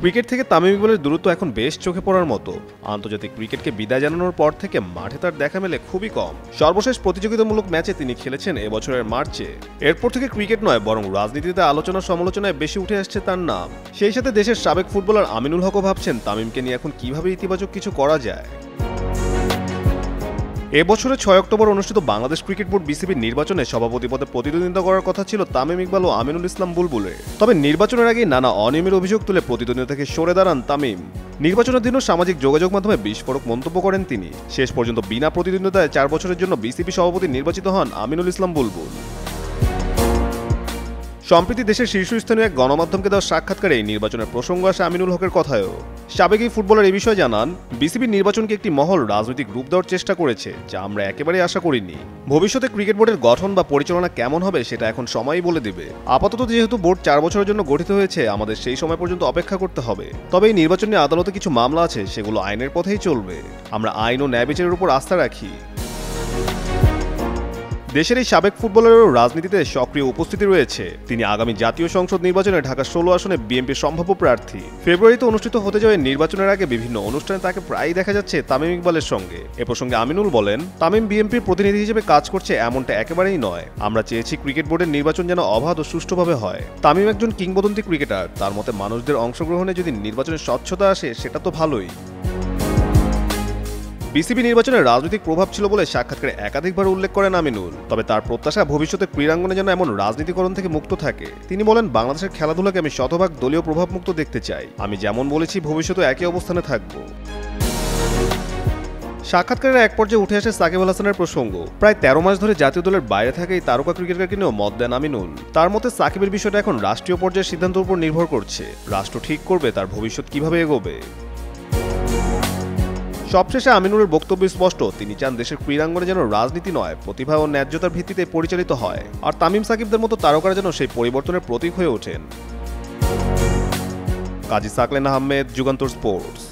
Cricket থেকে তামিম ইকবালের দূরত্ব এখন বেশ চোখে পড়ার মতো। আন্তর্জাতিক ক্রিকেটকে বিদায় জানানোর পর থেকে মাঠে তার দেখা মেলে খুবই কম। সর্বশেষ প্রতিযোগিতামূলক ম্যাচে তিনি খেলেছেন এবছরের মার্চে। এরপর থেকে ক্রিকেট নয় বরং রাজনীতিতে আলোচনা সমালোচনায় বেশি উঠে আসছে তার নাম। সেই সাথে দেশের সাবেক ফুটবলার আমিনুল হকও ভাবছেন তামিমকে নিয়ে এখন কিভাবে ইতিবাচক কিছু করা যায়। এবছরের 6 অক্টোবর অনুষ্ঠিত বাংলাদেশ ক্রিকেট বোর্ড বিসিবির নির্বাচনে সভাপতি পদে প্রতিদ্বন্দ্বিতা করার কথা ছিল তামিম ইকবাল ও আমিনুল ইসলাম বুলবুলের। তবে নির্বাচনের আগেই নানা অনিয়মের অভিযোগ তুলে প্রতিদ্বন্দ্বিতা থেকে সরে দাঁড়ান তামিম। নির্বাচনের দিনও সামাজিক যোগাযোগ মাধ্যমে বিস্ফোরক মন্তব্য করেন তিনি। শেষ পর্যন্ত বিনা প্রতিদ্বন্দ্বিতায় 4 বছরের জন্য বিসিবি সভাপতি নির্বাচিত হন আমিনুল ইসলাম বুলবুল। সম্প্রতি দেশের শীর্ষস্থানীয় এক গণমাধ্যমকে দেওয়া সাক্ষাৎকারে এই নির্বাচনের প্রসঙ্গ আসে আমিনুল হকের কথায়ও। সাবেক এই ফুটবলার এই বিষয়ে জানান, বিসিবির নির্বাচনকে একটি মহল রাজনৈতিক রূপ দেওয়ার চেষ্টা করেছে, যা আমরা একেবারেই আশা করিনি। ভবিষ্যতে ক্রিকেট বোর্ডের গঠন বা পরিচালনা কেমন হবে সেটা এখন সময়ই বলে দেবে। আপাতত যেহেতু বোর্ড 4 বছরের জন্য গঠিত হয়েছে, আমাদের সেই সময় পর্যন্ত অপেক্ষা করতে হবে। তবে এই নির্বাচন নিয়ে আদালতে কিছু মামলা আছে, সেগুলো আইনের পথেই চলবে। আমরা আইন ও ন্যায় বিচারের উপর আস্থা রাখি। দেশের এই সাবেক ফুটবলারেরও রাজনীতিতে সক্রিয় উপস্থিতি রয়েছে। তিনি আগামী জাতীয় সংসদ নির্বাচনে ঢাকা 16 আসনে বিএনপির সম্ভাব্য প্রার্থী। ফেব্রুয়ারিতে অনুষ্ঠিত হতে যাওয়া নির্বাচনের আগে বিভিন্ন অনুষ্ঠানে তাকে প্রায়ই দেখা যাচ্ছে তামিম ইকবালের সঙ্গে। এ প্রসঙ্গে আমিনুল বলেন, তামিম বিএনপির প্রতিনিধি হিসেবে কাজ করছে এমনটা একেবারেই নয়। আমরা চেয়েছি ক্রিকেট বোর্ডের নির্বাচন যেন অবাধ ও সুষ্ঠুভাবে হয়। তামিম একজন কিংবদন্তি ক্রিকেটার, তার মতে মানুষদের অংশগ্রহণে যদি নির্বাচনে স্বচ্ছতা আসে সেটা তো ভালোই। বিসিবি নির্বাচনের রাজনৈতিক প্রভাব ছিল বলে সাক্ষাৎকারে একাধিকবার উল্লেখ করেন আমিনুল। তবে তার প্রত্যাশা ভবিষ্যতে ক্রীড়াঙ্গনে যেন এমন রাজনীতিকরণ থেকে মুক্ত থাকে। তিনি বলেন, বাংলাদেশের খেলাধুলাকে আমি শতভাগ দলীয় প্রভাব মুক্ত দেখতে চাই। আমি যেমন বলেছি ভবিষ্যতে একই অবস্থানে থাকব। সাক্ষাৎকারের এক পর্যায়ে উঠে আসে সাকিব আল হাসানের প্রসঙ্গ। প্রায় 13 মাস ধরে জাতীয় দলের বাইরে থাকা এই তারকা ক্রিকেটারকে নিয়েও মত দেন আমিনুল। তার মতে সাকিবের বিষয়টা এখন রাষ্ট্রীয় পর্যায়ের সিদ্ধান্তের উপর নির্ভর করছে। রাষ্ট্র ঠিক করবে তার ভবিষ্যৎ কিভাবে এগোবে। সবশেষে আমিনুলের বক্তব্য স্পষ্ট, তিনি চান দেশের ক্রীড়াঙ্গনে যেন রাজনীতি নয়, প্রতিভা ও ন্যায্যতার ভিত্তিতে পরিচালিত হয়। আর তামিম সাকিবদের মতো তারকারা যেন সেই পরিবর্তনের প্রতীক হয়ে ওঠেন। কাজী সাকলেন আহমেদ, যুগান্তর স্পোর্টস।